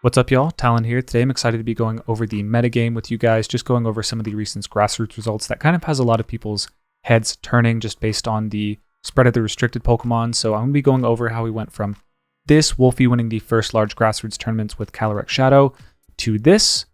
What's up, y'all? Talon here. Today I'm excited to be going over the metagame with you guys, just going over some of the recent grassroots results that kind of has a lot of people's heads turning just based on the spread of the restricted Pokemon. So I'm going to be going over how we went from this, Wolfey winning the first large grassroots tournaments with Calyrex-Shadow, to this,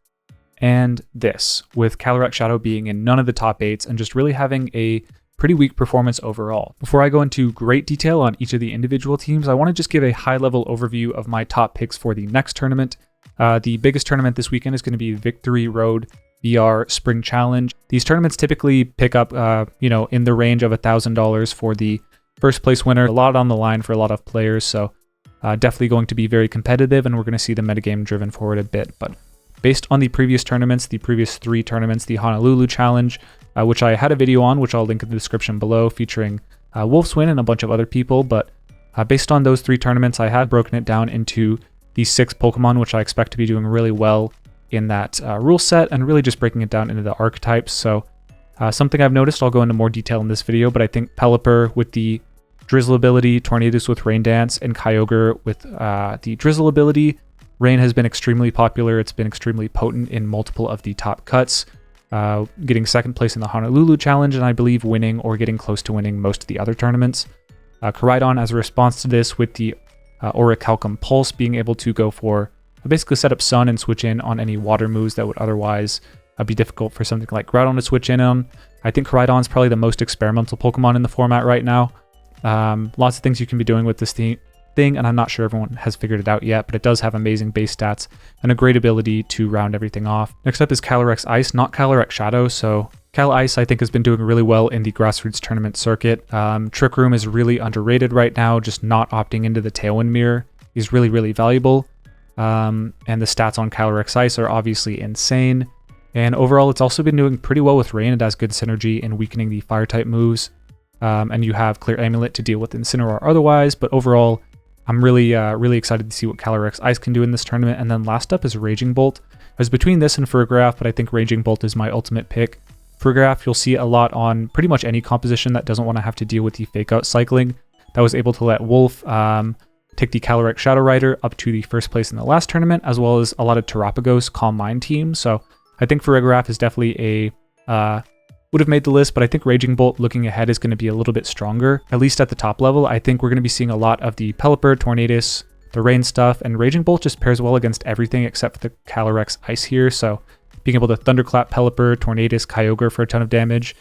and this, with Calyrex-Shadow being in none of the top 8s and just really having a pretty weak performance overall. Before I go into great detail on each of the individual teams, I want to just give a high-level overview of my top picks for the next tournament. The biggest tournament this weekend is going to be Victory Road VR Spring Challenge. These tournaments typically pick up, in the range of $1,000 for the first place winner. A lot on the line for a lot of players, so definitely going to be very competitive, and we're going to see the metagame driven forward a bit. But based on the previous tournaments, the previous 3 tournaments, the Honolulu Challenge, which I had a video on, which I'll link in the description below, featuring Wolfe's win and a bunch of other people. But based on those 3 tournaments, I had broken it down into the 6 Pokemon, which I expect to be doing really well in that rule set, and really just breaking it down into the archetypes. So something I've noticed, I'll go into more detail in this video, but I think Pelipper with the Drizzle ability, Tornadus with Rain Dance, and Kyogre with the Drizzle ability. Rain has been extremely popular. It's been extremely potent in multiple of the top cuts. Getting second place in the Honolulu Challenge, and I believe winning or getting close to winning most of the other tournaments. Koraidon, as a response to this, with the Orichalcum Pulse, being able to go for basically set up Sun and switch in on any water moves that would otherwise be difficult for something like Groudon to switch in on. I think Koraidon is probably the most experimental Pokemon in the format right now. Lots of things you can be doing with this thing, and I'm not sure everyone has figured it out yet, but it does have amazing base stats and a great ability to round everything off. Next up is Calyrex-Ice, not Calyrex-Shadow, so Cal-Ice I think has been doing really well in the grassroots tournament circuit. Trick Room is really underrated right now, just not opting into the Tailwind Mirror is really, really valuable. And the stats on Calyrex-Ice are obviously insane. And overall, it's also been doing pretty well with Rain. It has good synergy in weakening the Fire-type moves. And you have Clear Amulet to deal with Incineroar otherwise, but overall, I'm really excited to see what Calyrex-Ice can do in this tournament. And then last up is Raging Bolt. I was between this and Farigiraf, but I think Raging Bolt is my ultimate pick. Farigiraf you'll see a lot on pretty much any composition that doesn't want to have to deal with the fake out cycling. That was able to let Wolfe take the Calyrex-Shadow Rider up to the first place in the last tournament, as well as a lot of Terapagos Calm Mind teams. So I think Farigiraf is definitely would have made the list, but I think Raging Bolt looking ahead is going to be a little bit stronger, at least at the top level. I think we're going to be seeing a lot of the Pelipper, Tornadus, the Rain stuff, and Raging Bolt just pairs well against everything except for the Calyrex-Ice here, so being able to Thunderclap Pelipper, Tornadus, Kyogre for a ton of damage.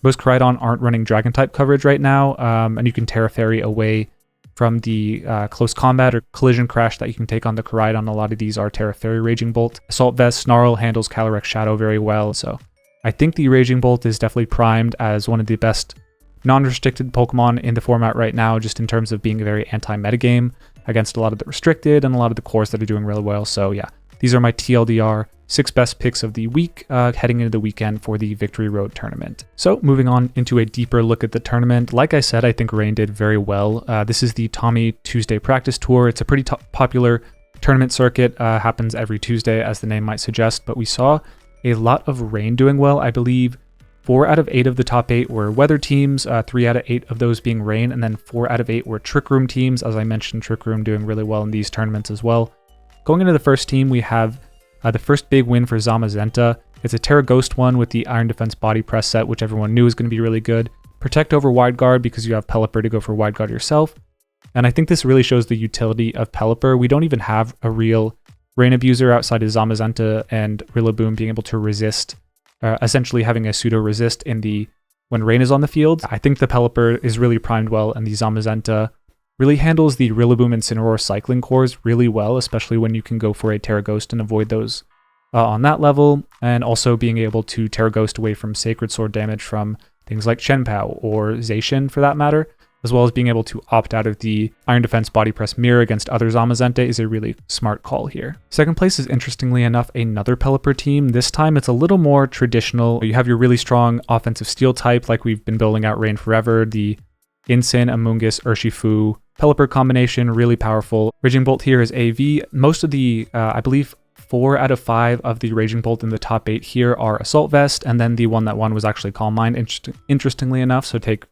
Most Koraidon aren't running Dragon-type coverage right now, and you can Terra Fairy away from the close combat or collision crash that you can take on the Koraidon. A lot of these are Terra Fairy Raging Bolt. Assault Vest, Snarl handles Calyrex-Shadow very well, so I think the Raging Bolt is definitely primed as one of the best non-restricted Pokemon in the format right now, just in terms of being a very anti-metagame against a lot of the restricted and a lot of the cores that are doing really well. So yeah, these are my TLDR 6 best picks of the week heading into the weekend for the Victory Road tournament. So moving on into a deeper look at the tournament, like I said, I think Rain did very well. This is the Tommy Tuesday practice tour. It's a pretty popular tournament circuit, happens every Tuesday as the name might suggest, but we saw a lot of Rain doing well. I believe 4 out of 8 of the top 8 were weather teams, 3 out of 8 of those being Rain, and then 4 out of 8 were Trick Room teams. As I mentioned, Trick Room doing really well in these tournaments as well. Going into the first team, we have the first big win for Zamazenta. It's a Terra Ghost one with the Iron Defense Body Press set, which everyone knew was going to be really good. Protect over Wide Guard because you have Pelipper to go for Wide Guard yourself. And I think this really shows the utility of Pelipper. We don't even have a real Rain abuser outside of Zamazenta and Rillaboom being able to resist, essentially having a pseudo resist when Rain is on the field. I think the Pelipper is really primed well, and the Zamazenta really handles the Rillaboom and Incineroar cycling cores really well, especially when you can go for a Terra Ghost and avoid those on that level, and also being able to Terra Ghost away from Sacred Sword damage from things like Shenpao or Zacian for that matter, as well as being able to opt out of the Iron Defense Body Press Mirror against other Zamazenta is a really smart call here. Second place is, interestingly enough, another Pelipper team. This time it's a little more traditional. You have your really strong offensive steel type like we've been building out Rain forever, the Incin, Amoonguss, Urshifu, Pelipper combination, really powerful. Raging Bolt here is AV. Most of the, I believe 4 out of 5 of the Raging Bolt in the top 8 here are Assault Vest, and then the one that won was actually Calm Mind, interestingly enough, so take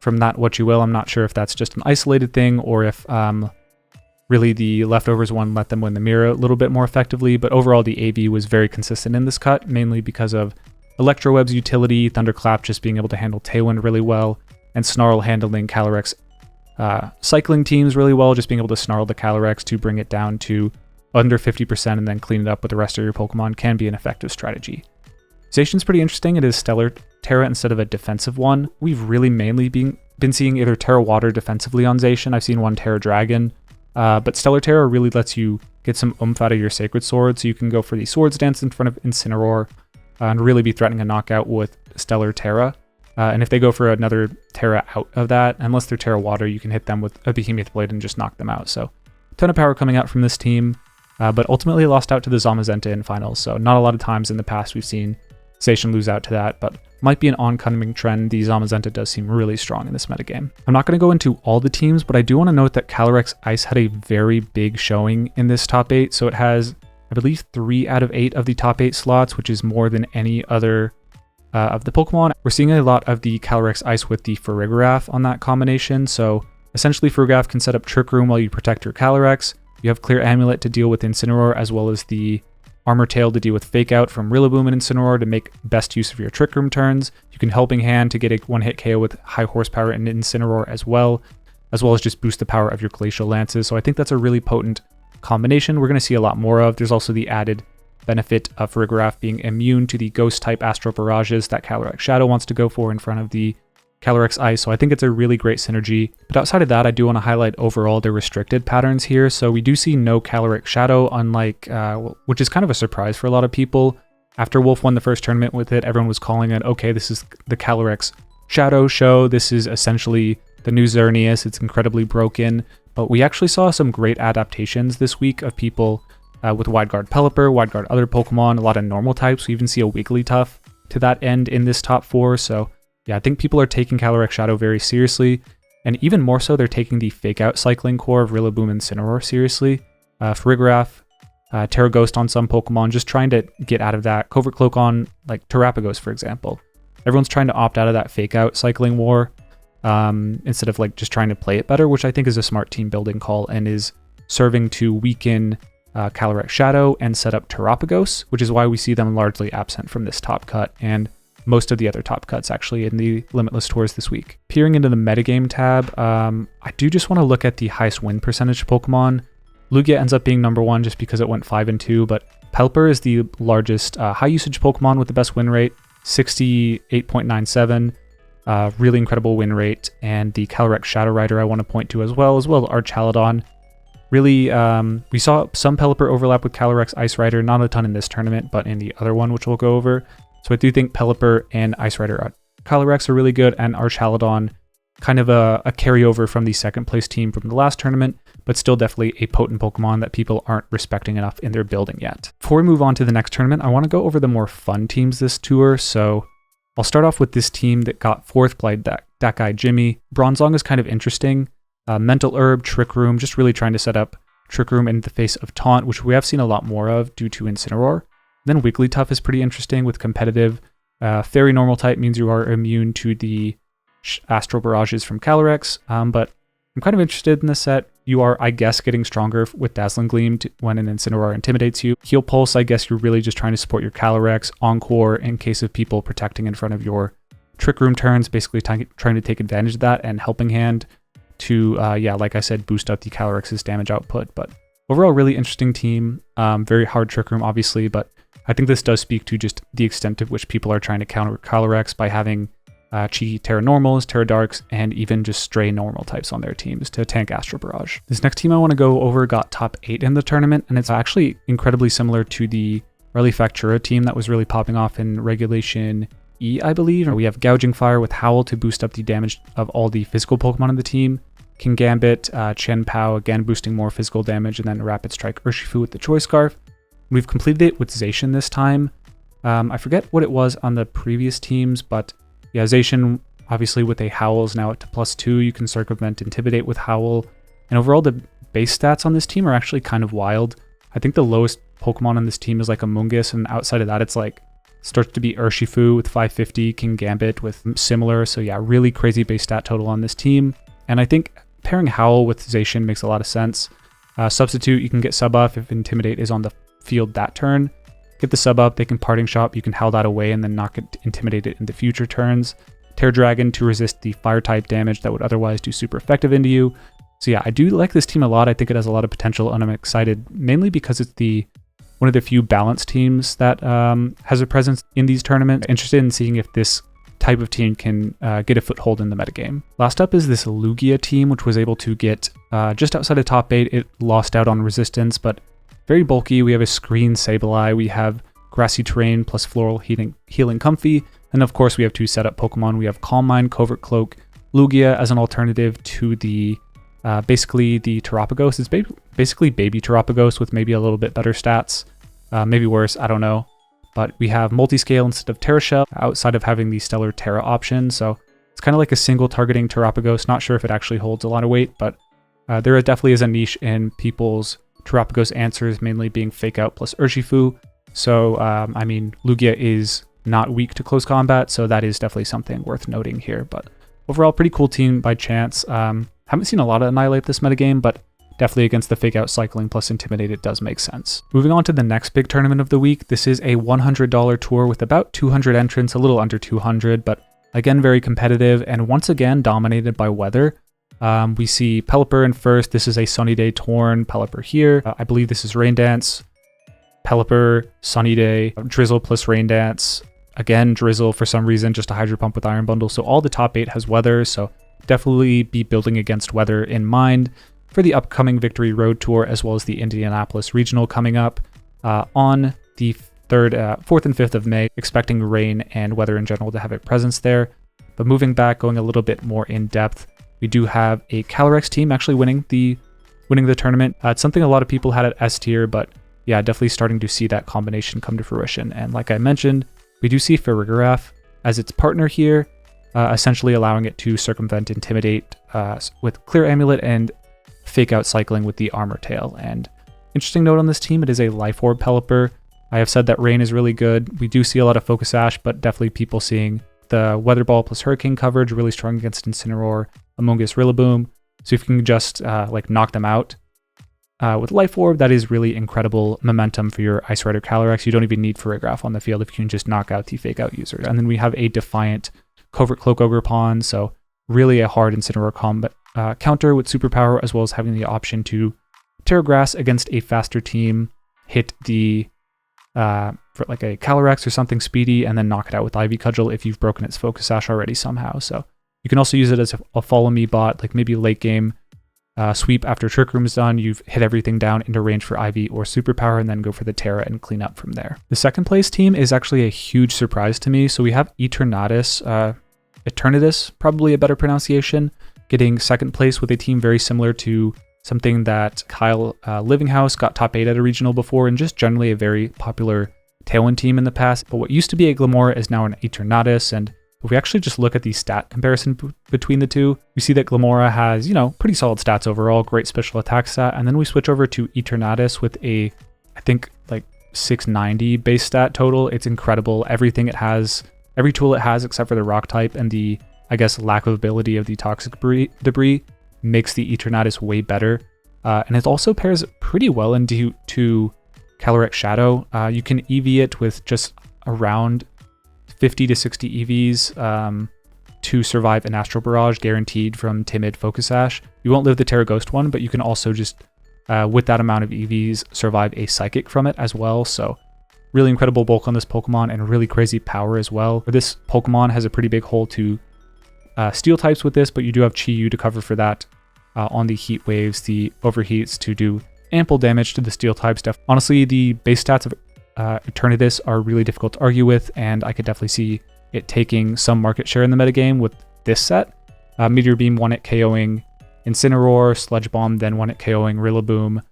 from that what you will. I'm not sure if that's just an isolated thing or if Really, the leftovers one let them win the mirror a little bit more effectively, but overall the AV was very consistent in this cut, mainly because of Electroweb's utility, Thunderclap just being able to handle Tailwind really well, and Snarl handling Calyrex cycling teams really well, just being able to Snarl the Calyrex to bring it down to under 50% and then clean it up with the rest of your Pokemon can be an effective strategy. Zacian's pretty interesting. It is Stellar Terra instead of a defensive one. We've really mainly been seeing either Terra Water defensively on Zacian. I've seen one Terra Dragon, but Stellar Terra really lets you get some oomph out of your Sacred Sword, so you can go for the Swords Dance in front of Incineroar and really be threatening a knockout with Stellar Terra. And if they go for another Terra out of that, unless they're Terra Water, you can hit them with a Behemoth Blade and just knock them out. So ton of power coming out from this team, but ultimately lost out to the Zamazenta in finals. So not a lot of times in the past we've seen Zacian lose out to that, but might be an oncoming trend. The Zamazenta does seem really strong in this metagame. I'm not going to go into all the teams, but I do want to note that Calyrex-Ice had a very big showing in this top 8. So it has, I believe, 3 out of 8 of the top 8 slots, which is more than any other of the Pokemon. We're seeing a lot of the Calyrex-Ice with the Farigiraf on that combination. So essentially Farigiraf can set up Trick Room while you protect your Calyrex. You have Clear Amulet to deal with Incineroar, as well as the Armor Tail to deal with Fake Out from Rillaboom and Incineroar to make best use of your Trick Room turns. You can Helping Hand to get a one-hit KO with high horsepower and Incineroar as well as just boost the power of your Glacial Lances. So I think that's a really potent combination we're going to see a lot more of. There's also the added benefit of Farigiraf being immune to the Ghost-type Astral Barrages that Calyrex-Shadow wants to go for in front of the Calyrex-Ice, so I think it's a really great synergy. But outside of that, I do want to highlight overall the restricted patterns here. So we do see no Calyrex-Shadow, unlike, which is kind of a surprise for a lot of people. After Wolfe won the first tournament with it, everyone was calling it, okay, this is the Calyrex-Shadow show. This is essentially the new Xerneas. It's incredibly broken. But we actually saw some great adaptations this week of people with Wide Guard Pelipper, Wide Guard other Pokemon, a lot of normal types. We even see a Wigglytuff to that end in this top 4. So yeah, I think people are taking Calyrex-Shadow very seriously, and even more so, they're taking the Fake Out cycling core of Rillaboom and Incineroar seriously. Farigiraf, Terra Ghost on some Pokemon, just trying to get out of that. Covert Cloak on, like, Terapagos, for example. Everyone's trying to opt out of that Fake Out cycling war instead of, like, just trying to play it better, which I think is a smart team building call and is serving to weaken Calyrex-Shadow and set up Terapagos, which is why we see them largely absent from this top cut, and most of the other top cuts actually in the Limitless Tours this week. Peering into the metagame tab, I do just want to look at the highest win percentage Pokemon. Lugia ends up being number 1 just because it went 5-2, but Pelipper is the largest high usage Pokemon with the best win rate, 68.97, really incredible win rate. And the Calyrex-Shadow Rider I want to point to as well Archaladon. Really, we saw some Pelipper overlap with Calyrex-Ice Rider, not a ton in this tournament, but in the other one, which we'll go over. So I do think Pelipper and Ice Rider Calyrex are really good, and Archaladon kind of a carryover from the second place team from the last tournament, but still definitely a potent Pokemon that people aren't respecting enough in their building yet. Before we move on to the next tournament, I want to go over the more fun teams this tour. So I'll start off with this team that got 4th played, that guy Jimmy. Bronzong is kind of interesting. Mental Herb, Trick Room, just really trying to set up Trick Room in the face of Taunt, which we have seen a lot more of due to Incineroar. Then Wigglytuff is pretty interesting with competitive. Fairy Normal type means you are immune to the Astral Barrages from Calyrex, but I'm kind of interested in this set. You are, I guess, getting stronger with Dazzling Gleam when an Incineroar intimidates you. Heal Pulse, I guess you're really just trying to support your Calyrex. Encore, in case of people protecting in front of your Trick Room turns, basically trying to take advantage of that, and Helping Hand to, like I said, boost up the Calyrex's damage output. But overall, really interesting team. Very hard Trick Room, obviously, but I think this does speak to just the extent of which people are trying to counter Calyrex by having cheeky Terra Normals, Terra Darks, and even just stray normal types on their teams to tank Astral Barrage. This next team I want to go over got top 8 in the tournament, and it's actually incredibly similar to the Raleigh-Factura team that was really popping off in Regulation E, I believe. We have Gouging Fire with Howl to boost up the damage of all the physical Pokemon in the team. King Gambit, Chen Pao, again boosting more physical damage, and then Rapid Strike Urshifu with the Choice Scarf. We've completed it with Zacian this time. I forget what it was on the previous teams, but yeah, Zacian, obviously with a Howl, is now at to +2. You can circumvent Intimidate with Howl. And overall, the base stats on this team are actually kind of wild. I think the lowest Pokemon on this team is like Amoonguss, and outside of that, it's like, starts to be Urshifu with 550, King Gambit with similar. So yeah, really crazy base stat total on this team. And I think pairing Howl with Zacian makes a lot of sense. Substitute, you can get sub buff if Intimidate is on the field that turn. Get the sub up, they can Parting Shot, you can Howl that away and then not get intimidated in the future turns. Tear Dragon to resist the fire type damage that would otherwise do super effective into you. So yeah, I do like this team a lot. I think it has a lot of potential and I'm excited mainly because it's one of the few balanced teams that has a presence in these tournaments. Interested in seeing if this type of team can get a foothold in the metagame. Last up is this Lugia team, which was able to get just outside of top 8. It lost out on resistance, but very bulky. We have a Screen Sableye, we have Grassy Terrain plus Floral Healing Comfy, and of course we have 2 setup Pokemon. We have Calm Mind, Covert Cloak, Lugia as an alternative to the basically the Terapagos. It's basically baby Terapagos with maybe a little bit better stats, maybe worse, I don't know. But we have Multiscale instead of Terra Shell outside of having the Stellar Terra option, so it's kind of like a single targeting Terapagos. Not sure if it actually holds a lot of weight, but there definitely is a niche in people's Terapagos answers, mainly being Fake Out plus Urshifu. So, I mean, Lugia is not weak to close combat, so that is definitely something worth noting here. But overall, pretty cool team by chance. Haven't seen a lot of Annihilate this metagame, but definitely against the Fake Out cycling plus Intimidate, it does make sense. Moving on to the next big tournament of the week. This is a $100 tour with about 200 entrants, a little under 200, but again, very competitive and once again dominated by weather. We see Pelipper in first. This is a Sunny Day Torn. Pelipper here. I believe this is Rain Dance. Pelipper, Sunny Day, Drizzle plus Rain Dance. Again, Drizzle for some reason, just a Hydro Pump with Iron Bundle. So all the top 8 has weather, so definitely be building against weather in mind for the upcoming Victory Road Tour, as well as the Indianapolis Regional coming up on the 4th and 5th of May, expecting rain and weather in general to have a presence there. But moving back, going a little bit more in depth, we do have a Calyrex team actually winning the tournament. It's something a lot of people had at S tier, but yeah, definitely starting to see that combination come to fruition. And like I mentioned, we do see Farigiraf as its partner here, essentially allowing it to circumvent Intimidate with Clear Amulet and Fake Out cycling with the Armor Tail. And interesting note on this team, it is a Life Orb Pelipper. I have said that Rain is really good. We do see a lot of Focus Sash, but definitely people seeing the Weather Ball plus Hurricane coverage, really strong against Incineroar, Among Us, Rillaboom. So if you can just like knock them out with Life Orb, that is really incredible momentum for your Ice Rider Calyrex. You don't even need Farigiraf on the field if you can just knock out the Fake Out users. And then we have a Defiant Covert Cloak Ogerpon, so really a hard Incineroar combat counter with superpower, as well as having the option to Terra Grass against a faster team, hit the for like a Calyrex or something speedy, and then knock it out with Ivy Cudgel if you've broken its Focus Sash already somehow. So you can also use it as a follow me bot, like maybe late game sweep after Trick Room is done. You've hit everything down into range for Ivy or superpower, and then go for the Terra and clean up from there. The second place team is actually a huge surprise to me. So we have Eternatus, probably a better pronunciation, getting second place with a team very similar to something that Kyle Livinghouse got top 8 at a regional before, and just generally a very popular Tailwind team in the past. But what used to be a Glamora is now an Eternatus, and if we actually just look at the stat comparison between the two, we see that Glamora has, pretty solid stats overall, great special attack stat, and then we switch over to Eternatus with a, I think, like 690 base stat total. It's incredible. Everything it has, every tool it has except for the rock type and the, I guess, lack of ability of the toxic debris makes the Eternatus way better. And it also pairs pretty well into Calyrex-Shadow. You can EV it with just around 50 to 60 EVs to survive an Astral Barrage guaranteed from Timid Focus Sash. You won't live the Terra Ghost one, but you can also just, with that amount of EVs, survive a Psychic from it as well. So really incredible bulk on this Pokemon and really crazy power as well. This Pokemon has a pretty big hole to Steel types with this, but you do have Chi-Yu to cover for that on the Heat Waves, the Overheats to do ample damage to the Steel type stuff. Honestly, the base stats of Eternatus are really difficult to argue with, and I could definitely see it taking some market share in the metagame with this set. Meteor Beam one it KOing Incineroar, Sludge Bomb then one it KOing Rillaboom.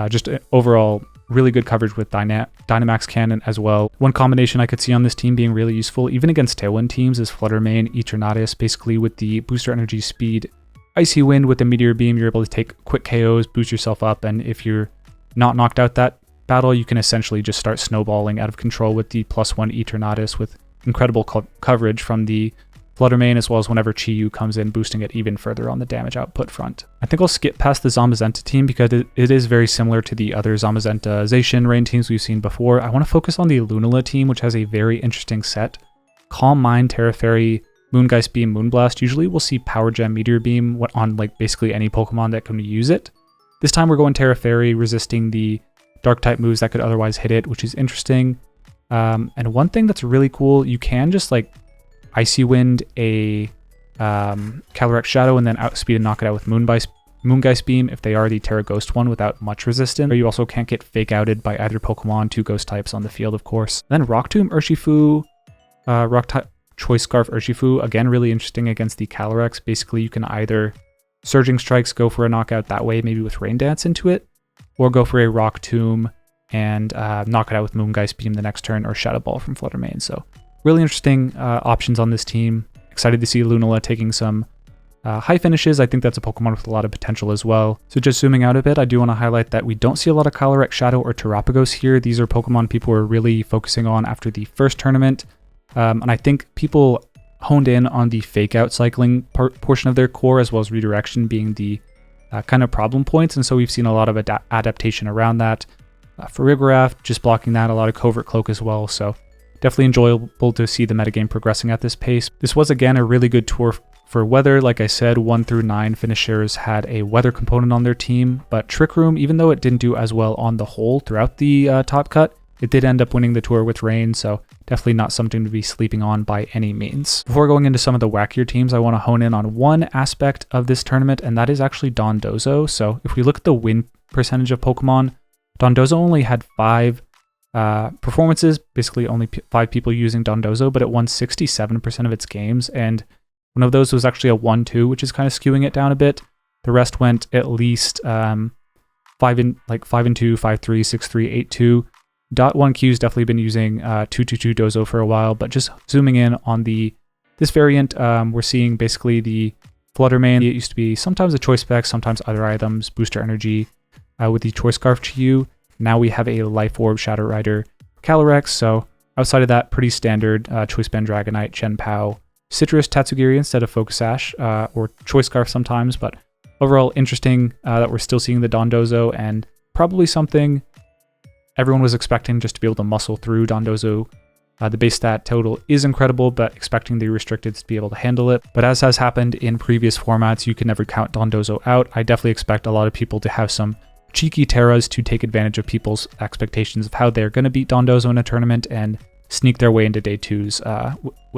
Just overall really good coverage with Dynamax Cannon as well. One combination I could see on this team being really useful, even against Tailwind teams, is Flutter Mane, Eternatus, basically with the Booster Energy Speed, Icy Wind with the Meteor Beam, you're able to take quick KOs, boost yourself up, and if you're not knocked out that battle, you can essentially just start snowballing out of control with the +1 Eternatus with incredible coverage from the Fluttermane, as well as whenever Chi-Yu comes in, boosting it even further on the damage output front. I think I'll skip past the Zamazenta team because it is very similar to the other Zamazenta Zacian rain teams we've seen before. I want to focus on the Lunala team, which has a very interesting set. Calm Mind, Terra Fairy, Moongeist Beam, Moonblast. Usually we'll see Power Gem, Meteor Beam on like basically any Pokemon that can use it. This time we're going Terra Fairy, resisting the Dark type moves that could otherwise hit it, which is interesting. And one thing that's really cool, you can just like Icy Wind a Calyrex-Shadow and then outspeed and knock it out with Moongeist Beam if they are the Terra Ghost one without much resistance. You also can't get fake outed by either Pokemon, 2 ghost types on the field, of course. Then Rock Tomb Urshifu, Rock type Choice Scarf Urshifu, again really interesting against the Calyrex. Basically you can either Surging Strikes, go for a knockout that way, maybe with Rain Dance into it, or go for a Rock Tomb and knock it out with Moongeist Beam the next turn, or Shadow Ball from Fluttermane. So really interesting options on this team. Excited to see Lunala taking some high finishes. I think that's a Pokemon with a lot of potential as well. So just zooming out a bit, I do want to highlight that we don't see a lot of Calyrex-Shadow or Terapagos here. These are Pokemon people were really focusing on after the first tournament. And I think people honed in on the fake out cycling portion of their core, as well as redirection being the kind of problem points. And so we've seen a lot of adaptation around that. Farigiraf, just blocking that, a lot of Covert Cloak as well. So definitely enjoyable to see the metagame progressing at this pace. This was again a really good tour for weather. Like I said, 1 through 9 finishers had a weather component on their team, but Trick Room, even though it didn't do as well on the whole throughout the top cut, it did end up winning the tour with rain, so definitely not something to be sleeping on by any means. Before going into some of the wackier teams, I want to hone in on one aspect of this tournament, and that is actually Dondozo. So if we look at the win percentage of Pokemon, Dondozo only had 5 performances, basically only 5 people using Dondozo, but it won 67% of its games, and one of those was actually a 1-2, which is kind of skewing it down a bit. The rest went at least 5-2, 5-3, 6-3, 8-2. .1Q's definitely been using 2-2-2 Dozo for a while, but just zooming in on this variant, we're seeing basically the Fluttermane. It used to be sometimes a Choice Spec, sometimes other items, Booster Energy with the Choice Scarf Chi-Yu. Now we have a Life Orb Shadow Rider Calyrex, so outside of that, pretty standard Choice Band Dragonite, Chien-Pao, Citrus Tatsugiri instead of Focus Sash, or Choice Scarf sometimes, but overall interesting that we're still seeing the Dondozo, and probably something everyone was expecting just to be able to muscle through Dondozo. The base stat total is incredible, but expecting the restricted to be able to handle it. But as has happened in previous formats, you can never count Dondozo out. I definitely expect a lot of people to have some cheeky Terras to take advantage of people's expectations of how they're going to beat Dondozo in a tournament and sneak their way into day 2s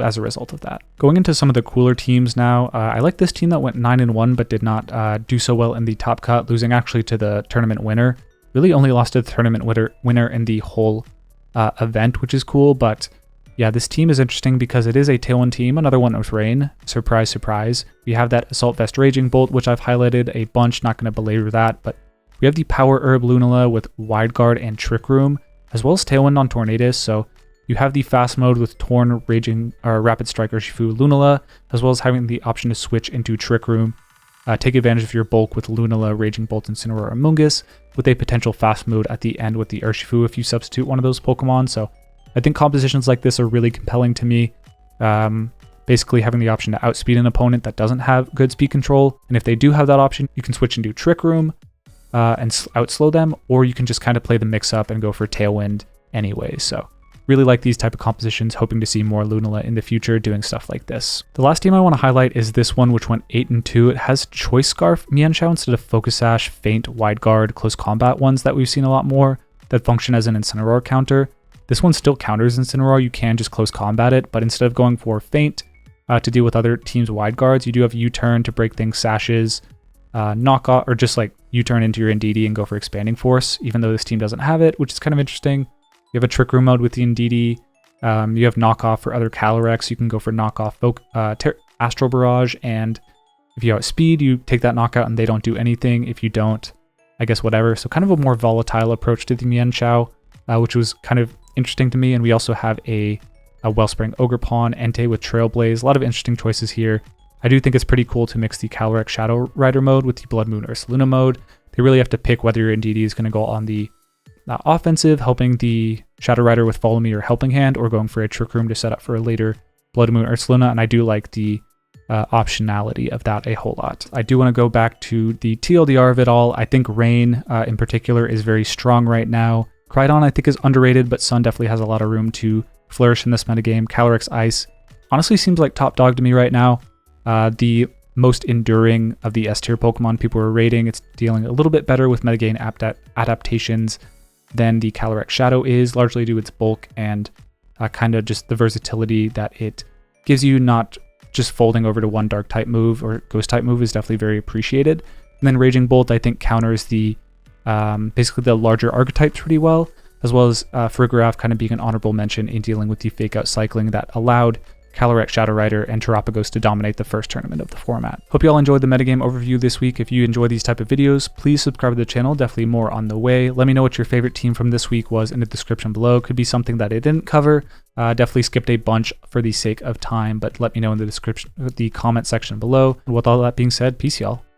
as a result of that. Going into some of the cooler teams now, I like this team that went 9-1 but did not do so well in the top cut, losing actually to the tournament winner. Really only lost to the tournament winner in the whole event, which is cool. But yeah, this team is interesting because it is a Tailwind team, another one with rain. Surprise, surprise. We have that Assault Vest Raging Bolt, which I've highlighted a bunch, not going to belabor that. But we have the Power Herb Lunala with Wide Guard and Trick Room, as well as Tailwind on Tornadus. So you have the fast mode with Torn, Raging, or Rapid Strike Urshifu Lunala, as well as having the option to switch into Trick Room. Take advantage of your bulk with Lunala, Raging Bolt, and Incineroar and Mungus, with a potential fast mode at the end with the Urshifu if you substitute one of those Pokemon. So I think compositions like this are really compelling to me. Basically having the option to outspeed an opponent that doesn't have good speed control. And if they do have that option, you can switch into Trick Room and outslow them, or you can just kind of play the mix up and go for Tailwind anyway. So really like these type of compositions, hoping to see more Lunala in the future doing stuff like this. The last team I want to highlight is this one, which went 8-2. It has Choice Scarf Mienshao instead of Focus Sash, Feint, Wide Guard, Close Combat ones that we've seen a lot more that function as an Incineroar counter. This one still counters Incineroar, you can just Close Combat it, but instead of going for Feint to deal with other teams' Wide Guards, you do have U-Turn to break things Sashes, knock off, or just like U-Turn into your Indeedee and go for Expanding Force, even though this team doesn't have it, which is kind of interesting. You have a Trick Room mode with the Indeedee. You have knockoff for other Calyrex. You can go for knockoff Astral Barrage, and if you outspeed, you take that knockout and they don't do anything. If you don't, I guess whatever. So kind of a more volatile approach to the Mienshao, which was kind of interesting to me. And we also have a Wellspring Ogerpon, Entei with Trailblaze. A lot of interesting choices here. I do think it's pretty cool to mix the Calyrex-Shadow Rider mode with the Blood Moon Ursaluna mode. They really have to pick whether your Indeedee is going to go on the offensive, helping the Shadow Rider with Follow Me or Helping Hand, or going for a Trick Room to set up for a later Blood Moon Ursaluna, and I do like the optionality of that a whole lot. I do want to go back to the TLDR of it all. I think Rain in particular is very strong right now. Crydon I think is underrated, but Sun definitely has a lot of room to flourish in this metagame. Calyrex Ice honestly seems like top dog to me right now. The most enduring of the S tier Pokemon people are rating. It's dealing a little bit better with metagame adaptations than the Calyrex-Shadow is, largely due to its bulk and kind of just the versatility that it gives you. Not just folding over to one dark type move or ghost type move is definitely very appreciated. And then Raging Bolt I think counters the basically the larger archetypes pretty well, as well as Farigiraf kind of being an honorable mention in dealing with the fake out cycling that allowed Calyrex-Shadow Rider and Terapagos to dominate the first tournament of the format. Hope you all enjoyed the metagame overview this week. If you enjoy these type of videos, please subscribe to the channel. Definitely more on the way. Let me know what your favorite team from this week was in the description below. Could be something that I didn't cover. Definitely skipped a bunch for the sake of time, but let me know in the description, the comment section below. And with all that being said, peace y'all.